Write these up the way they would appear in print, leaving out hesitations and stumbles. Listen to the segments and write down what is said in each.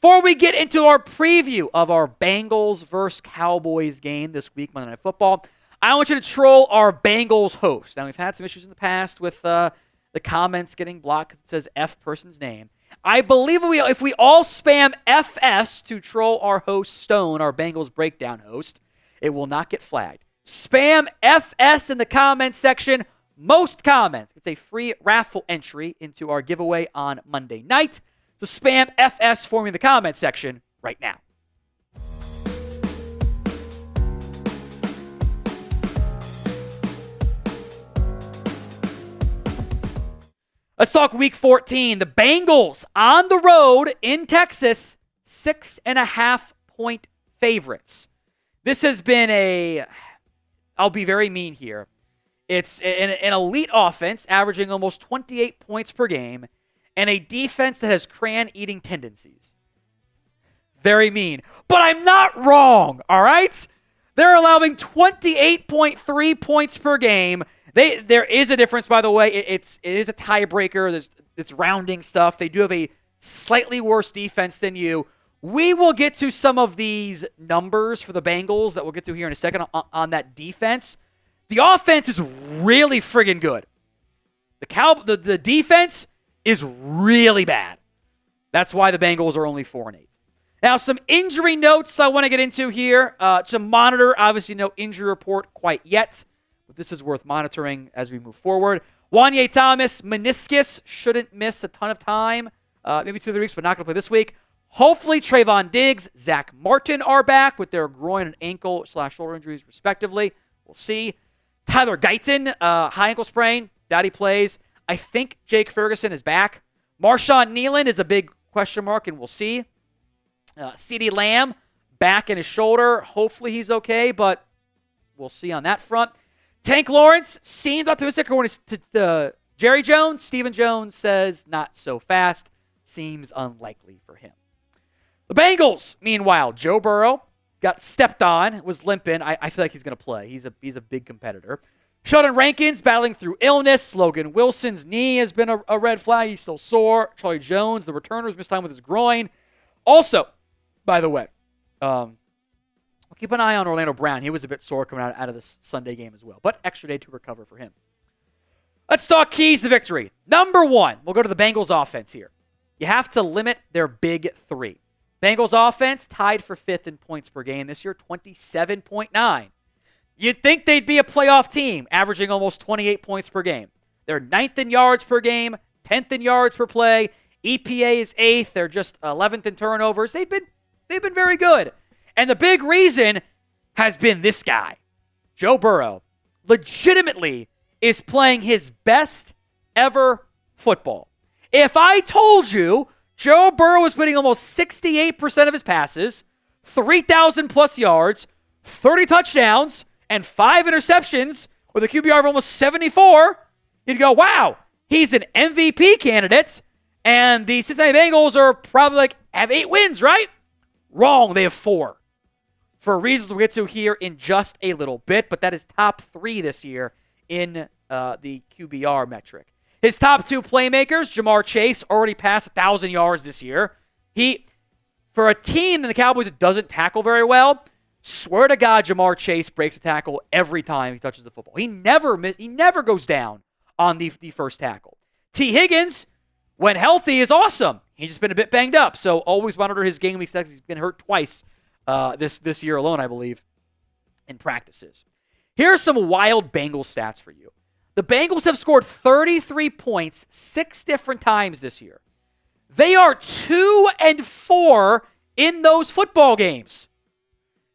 Before we get into our preview of our Bengals versus Cowboys game this week, Monday Night Football, I want you to troll our Bengals host. Now, we've had some issues in the past with the comments getting blocked because it says F person's name. I believe if we all spam FS to troll our host, Stone, our Bengals breakdown host, it will not get flagged. Spam FS in the comments section. Most comments. It's a free raffle entry into our giveaway on Monday night. So spam FS for me in the comments section right now. Let's talk Week 14. The Bengals on the road in Texas, 6.5-point favorites. This has been I'll be very mean here. It's an elite offense averaging almost 28 points per game and a defense that has crayon-eating tendencies. Very mean. But I'm not wrong, all right? They're allowing 28.3 points per game. There is a difference, by the way. It is a tiebreaker. It's rounding stuff. They do have a slightly worse defense than you. We will get to some of these numbers for the Bengals that we'll get to here in a second on that defense. The offense is really friggin' good. The defense is really bad. That's why the Bengals are only 4-8. Now, some injury notes I want to get into here. To monitor, obviously no injury report quite yet. But this is worth monitoring as we move forward. Juanyeh Thomas, meniscus, shouldn't miss a ton of time. Maybe 2 or 3 weeks, but not going to play this week. Hopefully, Trevon Diggs, Zach Martin are back with their groin and ankle/shoulder injuries, respectively. We'll see. Tyler Guyton, high ankle sprain. Doubt he plays. I think Jake Ferguson is back. Marshawn Nealon is a big question mark, and we'll see. CeeDee Lamb, back in his shoulder. Hopefully, he's okay, but we'll see on that front. Tank Lawrence seems optimistic according to Jerry Jones. Stephen Jones says not so fast. Seems unlikely for him. The Bengals, meanwhile, Joe Burrow got stepped on, was limping. I feel like he's going to play. He's a big competitor. Sheldon Rankins battling through illness. Logan Wilson's knee has been a red flag. He's still sore. Charlie Jones, the returners, missed time with his groin. Also, by the way, we'll keep an eye on Orlando Brown. He was a bit sore coming out of this Sunday game as well, but extra day to recover for him. Let's talk keys to victory. Number 1, we'll go to the Bengals offense here. You have to limit their big 3. Bengals offense tied for 5th in points per game this year, 27.9. You'd think they'd be a playoff team, averaging almost 28 points per game. They're 9th in yards per game, 10th in yards per play. EPA is 8th. They're just 11th in turnovers. They've been very good. And the big reason has been this guy. Joe Burrow legitimately is playing his best ever football. If I told you Joe Burrow was winning almost 68% of his passes, 3,000 plus yards, 30 touchdowns, and 5 interceptions with a QBR of almost 74, you'd go, wow, he's an MVP candidate, and the Cincinnati Bengals are probably have 8 wins, right? Wrong, they have 4. For reasons we'll get to here in just a little bit, but that is top 3 this year in the QBR metric. His top 2 playmakers, Jamar Chase, already passed 1,000 yards this year. For a team in the Cowboys that doesn't tackle very well, swear to God, Jamar Chase breaks a tackle every time he touches the football. He never goes down on the first tackle. T. Higgins, when healthy, is awesome. He's just been a bit banged up, so always monitor his game week stats. He's been hurt twice this year alone, I believe, in practices. Here are some wild Bengals stats for you. The Bengals have scored 33 points 6 different times this year. They are 2-4 in those football games.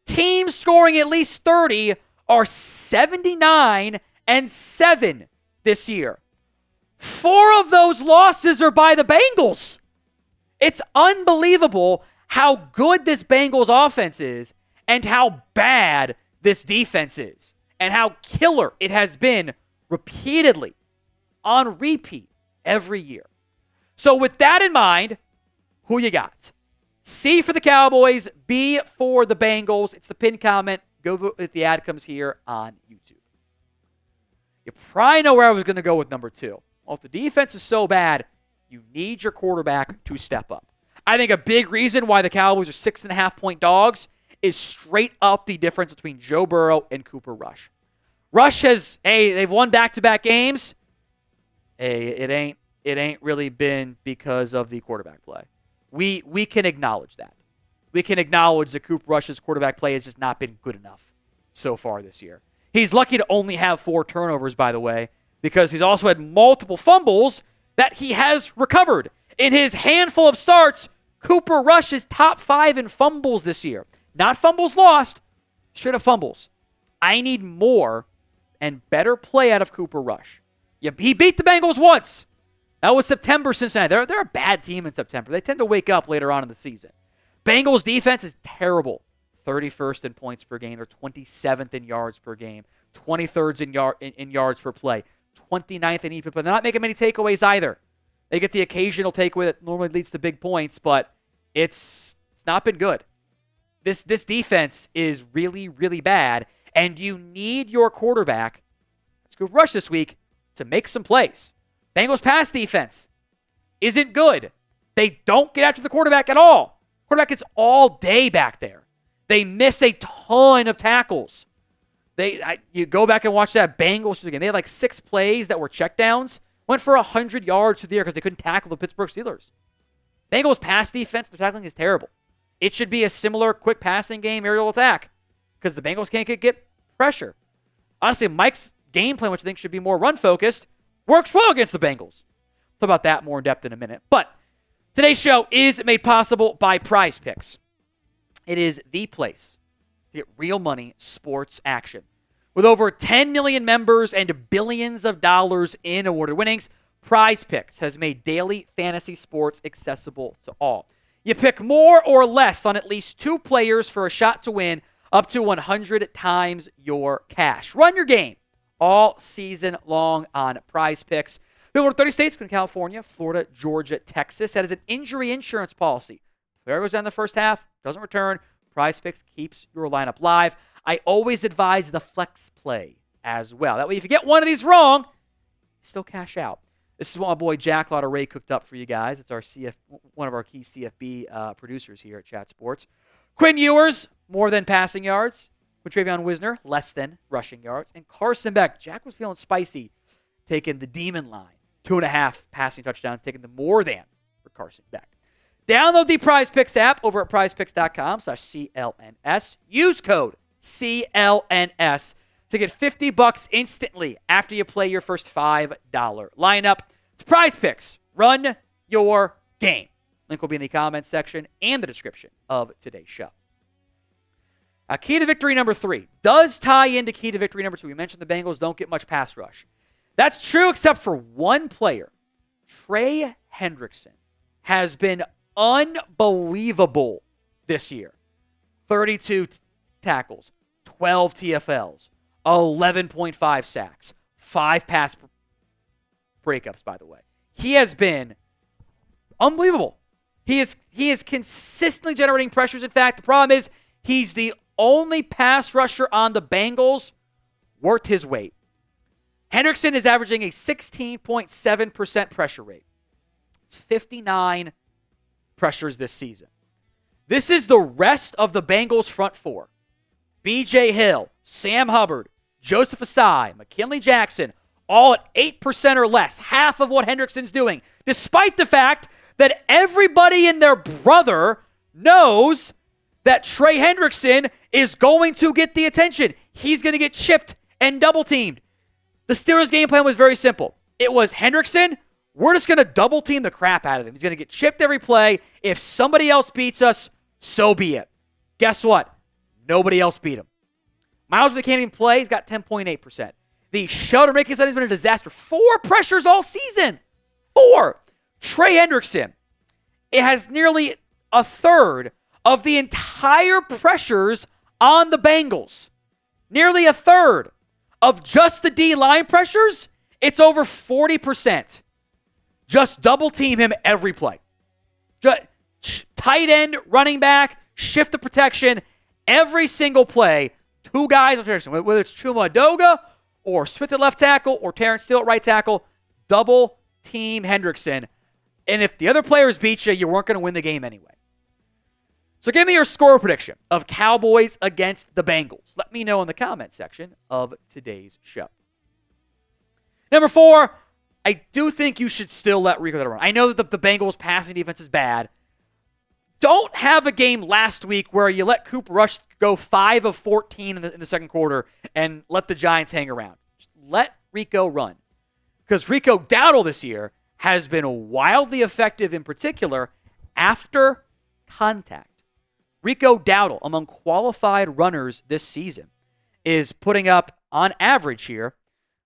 Teams scoring at least 30 are 79-7 this year. 4 of those losses are by the Bengals. It's unbelievable how good this Bengals offense is and how bad this defense is and how killer it has been repeatedly on repeat every year. So with that in mind, who you got? C for the Cowboys, B for the Bengals. It's the pinned comment. Go vote if the ad comes here on YouTube. You probably know where I was going to go with number 2. Well, if the defense is so bad, you need your quarterback to step up. I think a big reason why the Cowboys are 6.5-point dogs is straight up the difference between Joe Burrow and Cooper Rush. Rush has, they've won back-to-back games. It ain't really been because of the quarterback play. We can acknowledge that. We can acknowledge that Cooper Rush's quarterback play has just not been good enough so far this year. He's lucky to only have 4 turnovers, by the way, because he's also had multiple fumbles that he has recovered. In his handful of starts, Cooper Rush is top 5 in fumbles this year. Not fumbles lost, straight up fumbles. I need more and better play out of Cooper Rush. He beat the Bengals once. That was September, Cincinnati. They're a bad team in September. They tend to wake up later on in the season. Bengals defense is terrible. 31st in points per game. They're 27th in yards per game. 23rd in yards per play. 29th in EPA. But they're not making many takeaways either. They get the occasional takeaway that normally leads to big points, but it's not been good. This defense is really, really bad, and you need your quarterback, Cooper Rush this week, to make some plays. Bengals pass defense isn't good. They don't get after the quarterback at all. Quarterback gets all day back there. They miss a ton of tackles. You go back and watch that Bengals game. They had like 6 plays that were checkdowns. Went for 100 yards through the air because they couldn't tackle the Pittsburgh Steelers. Bengals pass defense, the tackling is terrible. It should be a similar quick passing game, aerial attack, because the Bengals can't get pressure. Honestly, Mike's game plan, which I think should be more run-focused, works well against the Bengals. Talk about that more in depth in a minute. But today's show is made possible by Prize Picks. It is the place to get real money sports action. With over 10 million members and billions of dollars in awarded winnings, Prize Picks has made daily fantasy sports accessible to all. You pick more or less on at least 2 players for a shot to win up to 100 times your cash. Run your game all season long on Prize Picks. There are 30 states, including California, Florida, Georgia, Texas. That is an injury insurance policy. Player goes down in the first half, doesn't return. Prize Picks keeps your lineup live. I always advise the flex play as well. That way, if you get one of these wrong, you still cash out. This is what my boy Jack Ray cooked up for you guys. It's our one of our key CFB producers here at Chat Sports. Quinn Ewers, more than passing yards. With Trevon Wisner, less than rushing yards. And Carson Beck, Jack was feeling spicy, taking the demon line. 2.5 passing touchdowns, taking the more than for Carson Beck. Download the Prize Picks app over at prizepicks.com/CLNS. Use code CLNS to get $50 instantly after you play your first $5 lineup. It's Prize Picks. Run your game. Link will be in the comments section and the description of today's show. Key to victory number 3 does tie into key to victory number 2. We mentioned the Bengals don't get much pass rush. That's true except for one player. Trey Hendrickson has been unbelievable this year. 32 tackles, 12 TFLs, 11.5 sacks, 5 pass breakups, by the way. He has been unbelievable. He is consistently generating pressures. In fact, the problem is he's the only pass rusher on the Bengals worth his weight. Hendrickson is averaging a 16.7% pressure rate. It's 59 pressures this season. This is the rest of the Bengals front 4. B.J. Hill, Sam Hubbard, Joseph Asai, McKinley Jackson, all at 8% or less, half of what Hendrickson's doing, despite the fact that everybody and their brother knows that Trey Hendrickson is going to get the attention. He's going to get chipped and double-teamed. The Steelers' game plan was very simple. It was Hendrickson, we're just going to double-team the crap out of him. He's going to get chipped every play. If somebody else beats us, so be it. Guess what? Nobody else beat him. Miles can't even play. He's got 10.8%. The shelter making side has been a disaster. 4 pressures all season. 4. Trey Hendrickson. It has nearly a third of the entire pressures on the Bengals. Nearly a third of just the D-line pressures. It's over 40%. Just double team him every play. Tight end, running back, shift the protection. Every single play, 2 guys on Hendrickson. Whether it's Chuma Adoga or Smith at left tackle or Terrence Steele at right tackle, double team Hendrickson. And if the other players beat you, you weren't going to win the game anyway. So give me your score prediction of Cowboys against the Bengals. Let me know in the comment section of today's show. Number 4, I do think you should still let Rico run. I know that the Bengals' passing defense is bad. Don't have a game last week where you let Cooper Rush go 5 of 14 in the second quarter and let the Giants hang around. Just let Rico run. Because Rico Dowdle this year has been wildly effective, in particular, after contact. Rico Dowdle, among qualified runners this season, is putting up, on average here,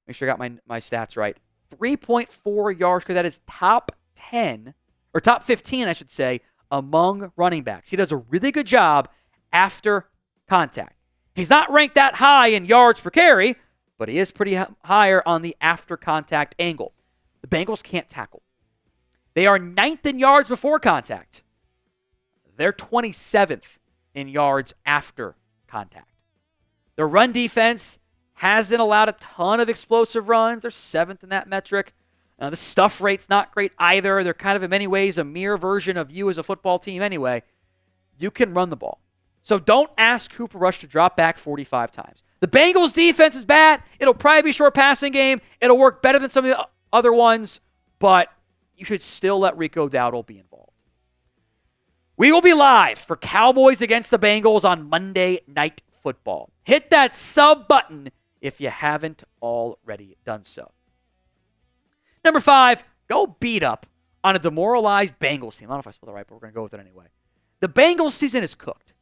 make sure I got my stats right, 3.4 yards, because that is top 10, or top 15, I should say, among running backs. He does a really good job after contact. He's not ranked that high in yards per carry, but he is pretty higher on the after contact angle. The Bengals can't tackle. They are 9th in yards before contact. They're 27th in yards after contact. Their run defense hasn't allowed a ton of explosive runs. They're 7th in that metric. The stuff rate's not great either. They're kind of, in many ways, a mirror version of you as a football team anyway. You can run the ball. So don't ask Cooper Rush to drop back 45 times. The Bengals' defense is bad. It'll probably be a short passing game. It'll work better than some of the other ones, but you should still let Rico Dowdle be involved. We will be live for Cowboys against the Bengals on Monday Night Football. Hit that sub button if you haven't already done so. Number 5, go beat up on a demoralized Bengals team. I don't know if I spelled it right, but we're going to go with it anyway. The Bengals season is cooked.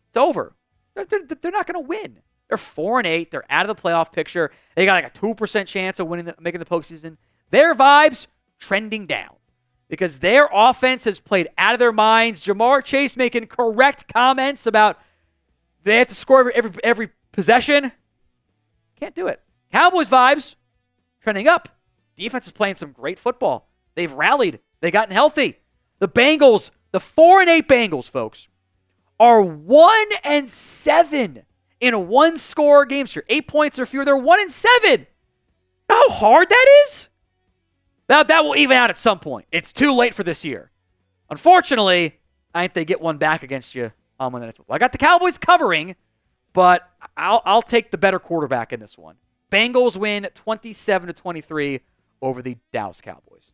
It's over. They're not going to win. They're 4-8. They're out of the playoff picture. They got like a 2% chance of making the postseason. Their vibes trending down because their offense has played out of their minds. Jamar Chase making correct comments about they have to score every possession. Can't do it. Cowboys vibes trending up. Defense is playing some great football. They've rallied. They've gotten healthy. The Bengals, the 4-8 Bengals, folks, are 1-7 in one-score games here. 8 points or fewer. They're 1-7. You know how hard that is? Now, that will even out at some point. It's too late for this year. Unfortunately, I think they get one back against you on Monday Night Football. I got the Cowboys covering, but I'll take the better quarterback in this one. Bengals win 27-23 over the Dallas Cowboys.